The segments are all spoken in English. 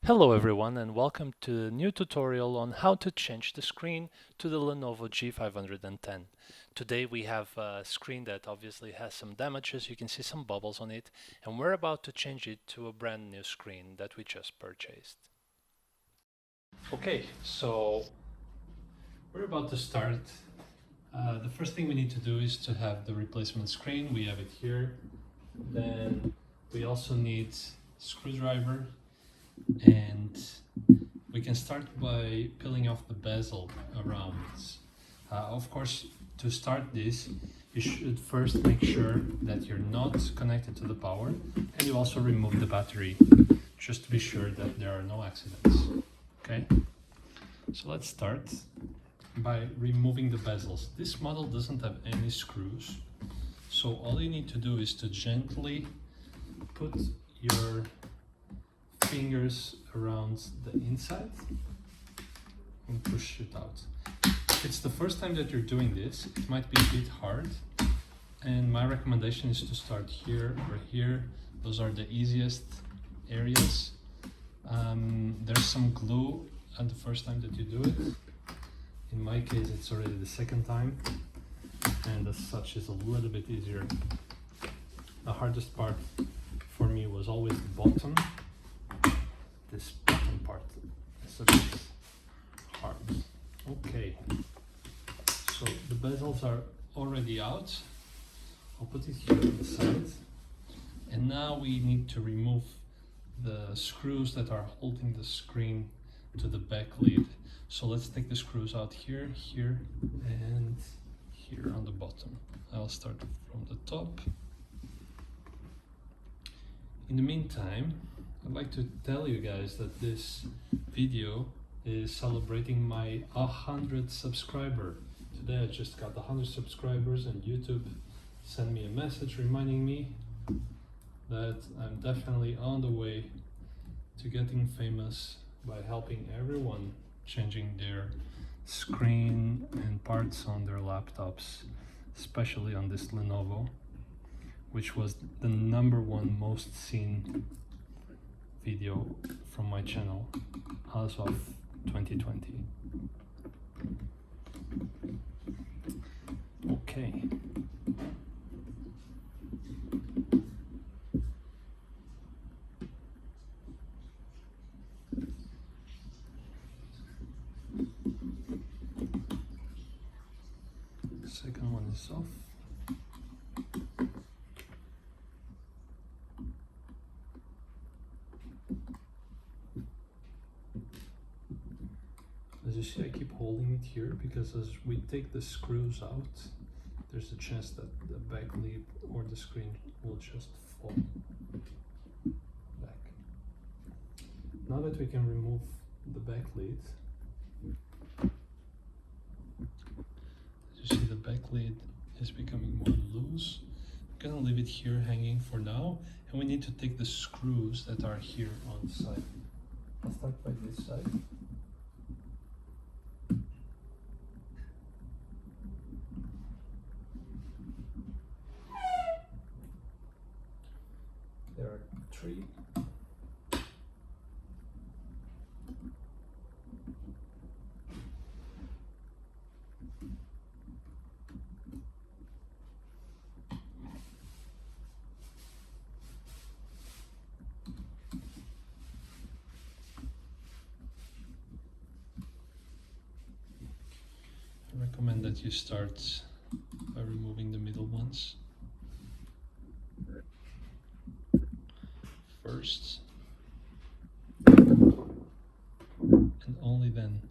Hello everyone and welcome to a new tutorial on how to change the screen to the Lenovo G510. Today we have a screen that obviously has some damages, you can see some bubbles on it, and we're about to change it to a brand new screen that we just purchased. Okay, so we're about to start. The first thing we need to do is to have the replacement screen. We have it here. Then we also need screwdriver, and we can start by peeling off the bezel around this. Of course, to start this, you should first make sure that you're not connected to the power, and you also remove the battery, just to be sure that there are no accidents. Okay, so let's start by removing the bezels. This model doesn't have any screws, so all you need to do is to gently put your fingers around the inside and push it out. If it's the first time that you're doing this, it might be a bit hard, and my recommendation is to start here or here. Those are the easiest areas. There's some glue at the first time that you do it. In my case, it's already the second time, and as such is a little bit easier. The hardest part for me was always the bottom. This bottom part is a bit hard. Okay, so the bezels are already out. I'll put it here on the side, and now we need to remove the screws that are holding the screen to the back lid. So let's take the screws out here, here, and here on the bottom. I'll start from the top. In the meantime, I'd like to tell you guys that this video is celebrating my 100 subscriber. Today I just got 100 subscribers, and YouTube sent me a message reminding me that I'm definitely on the way to getting famous by helping everyone changing their screen and parts on their laptops, especially on this Lenovo, which was the #1 most seen video from my channel as of 2020. Okay. Second one is off. As you see, I keep holding it here because as we take the screws out, there's a chance that the back lid or the screen will just fall back. Now that we can remove the back lid, as you see, the back lid is becoming more loose. I'm gonna leave it here hanging for now, and we need to take the screws that are here on the side. I'll start by this side. There are 3. I recommend that you start by removing the middle ones first, and only then.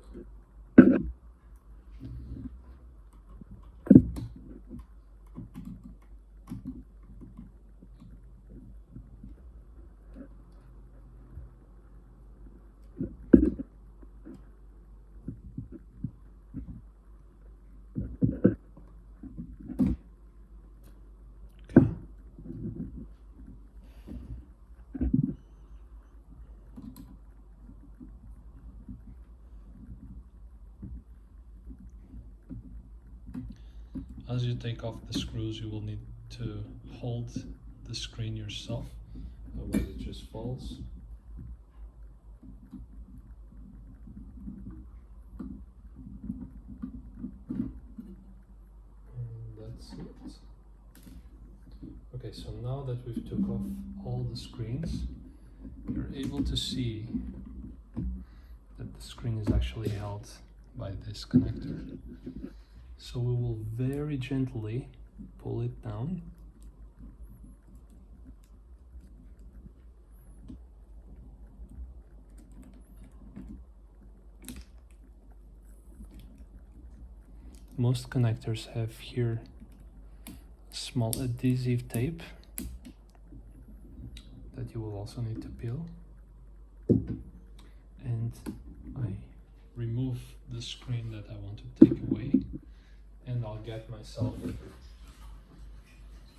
Okay. As you take off the screws, you will need to hold the screen yourself, otherwise it just falls. And that's it. Okay, so now that we've took off all the screens, you're able to see that the screen is actually held by this connector. So we will very gently pull it down. Most connectors have here small adhesive tape that you will also need to peel. And I remove the screen that I want to take away, and I'll get myself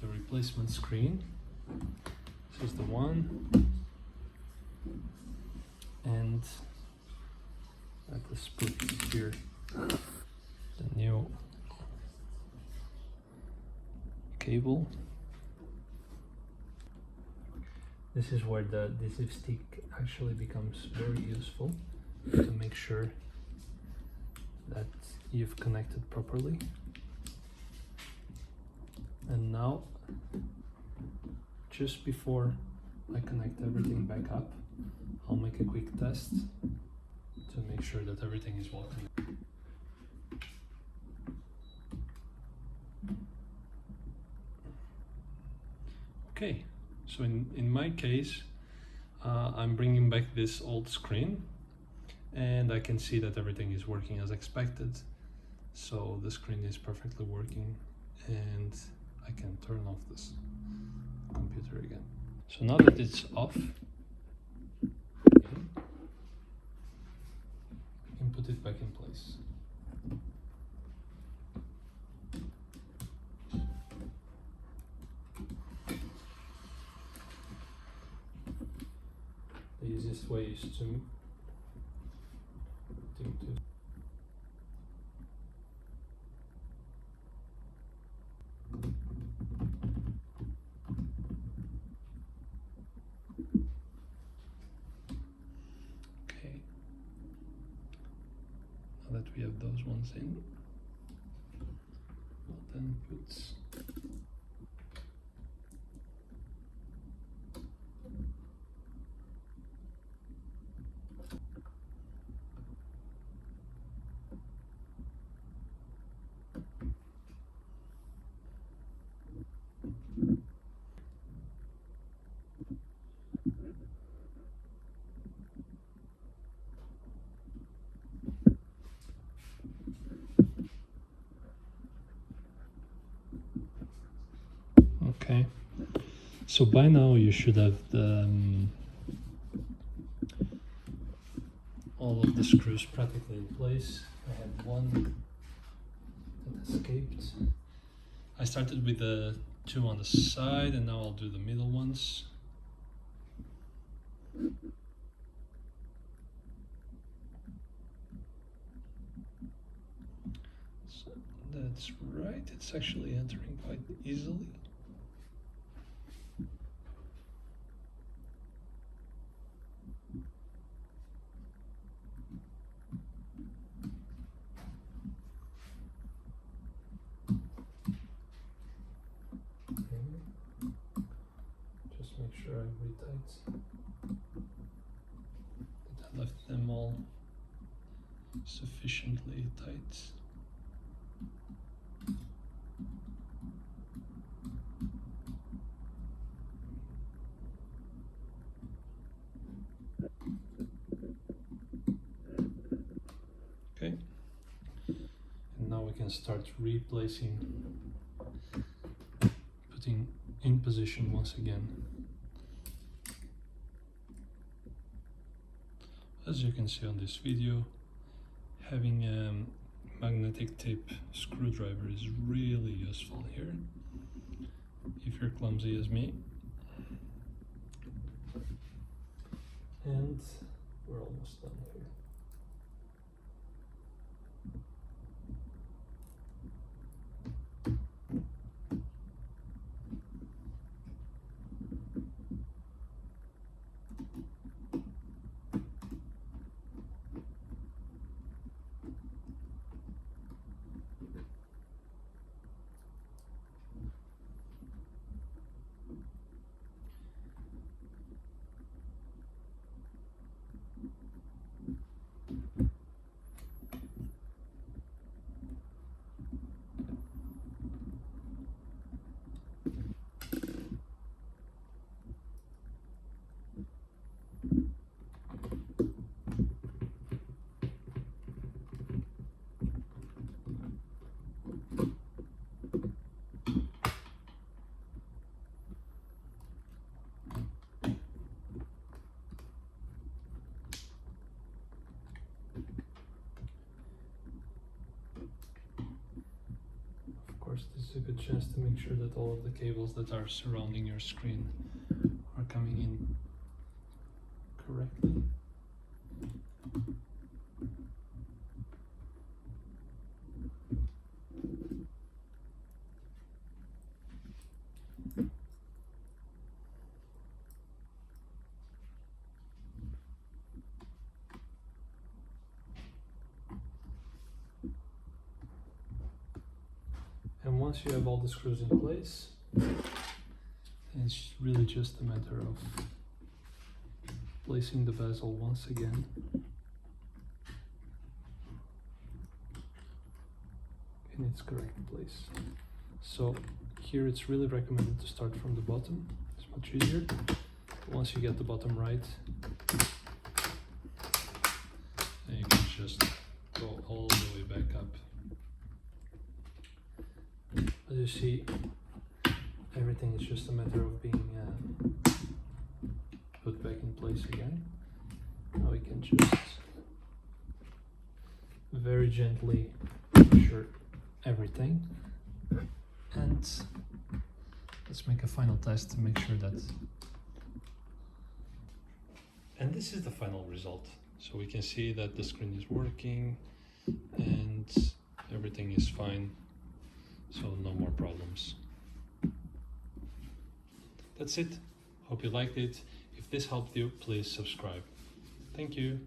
the replacement screen. This is the one, and let's put here the new cable. This is where the adhesive stick actually becomes very useful to make sure that you've connected properly. And now, just before I connect everything back up, I'll make a quick test to make sure that everything is well connected. Okay, so in my case, I'm bringing back this old screen, and I can see that everything is working as expected. So the screen is perfectly working, and I can turn off this computer again. So now that it's off, you can put it back in place. The easiest way is to okay, now that we have those ones in, we'll then put okay. So by now you should have the all of the screws practically in place. I had one that escaped. I started with the two on the side, and now I'll do the middle ones. So that's right, it's actually entering quite easily. Just make sure I retight. That I left them all sufficiently tight. Okay, and now we can start replacing, putting in position once again. As you can see on this video, having a magnetic tip screwdriver is really useful here if you're clumsy as me. And we're almost done here. It's a good chance to make sure that all of the cables that are surrounding your screen are coming in correctly. And once you have all the screws in place, it's really just a matter of placing the bezel once again in its correct place. So here it's really recommended to start from the bottom. It's much easier. Once you get the bottom right, then you can just go all the way back up. As you see, everything is just a matter of being put back in place again. Now we can just very gently push everything, and let's make a final test to make sure that. And this is the final result. So we can see that the screen is working and everything is fine. So no more problems. That's it. Hope you liked it. If this helped you, please subscribe. Thank you.